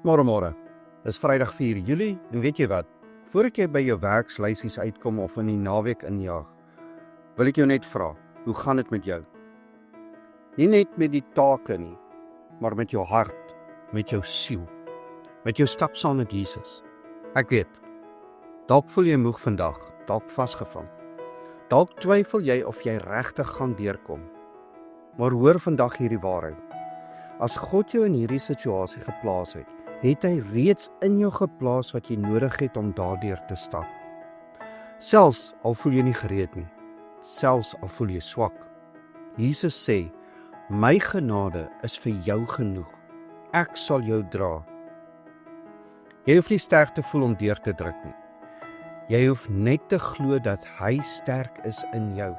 Môre. Dis Vrydag 4 Julie en weet jy wat? Voordat jy by jou werkslysies uitkom of in die naweek injaag, wil ek jou net vra, hoe gaan dit met jou? Nie net met die take nie, maar met jou hart, met jou siel, met jou stap saam met Jesus. Ek weet, dalk voel jy moeg vandag, dalk vasgevang. Dalk twyfel jy of jy regtig gaan deurkom. Maar hoor vandag hierdie waarheid. As God jou in hierdie situasie geplaas het, het hy reeds in jou geplaas wat jy nodig het om daardeur te stap. Selfs al voel jy nie gereed nie, selfs al voel jy swak. Jesus sê, my genade is vir jou genoeg. Ek sal jou dra. Jy hoef nie sterk te voel om deur te druk nie. Jy hoef net te glo dat hy sterk is in jou.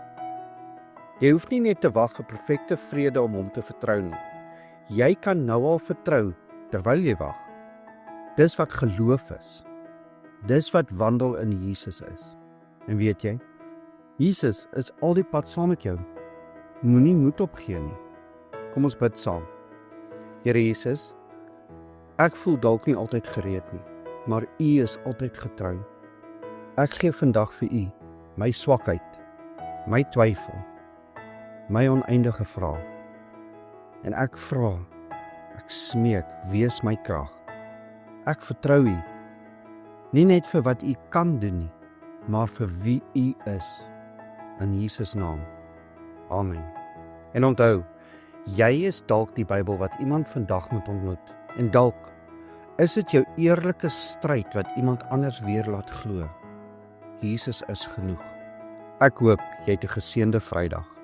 Jy hoef nie net te wag vir perfekte vrede om hom te vertrou nie. Jy kan nou al vertrou terwyl jy wag. Dis wat geloof is. Dis wat wandel in Jesus is. En weet jy, Jesus is al die pad saam met jou. Moenie moed opgee nie. Kom ons bid saam. Here Jesus, ek voel dalk nie altyd gereed nie, maar U is altyd getrou. Ek gee vandag vir U my swakheid, my twyfel, my oneindige vrae. En ek vra, ek smeek, wees my krag. Ek vertrou U, nie net vir wat U kan doen nie, maar vir wie U is. In Jesus naam. Amen. En onthou, jy is dalk die Bybel wat iemand vandag moet ontmoet. En dalk is dit jou eerlike stryd wat iemand anders weer laat glo. Jesus is genoeg. Ek hoop jy het 'n geseënde Vrydag.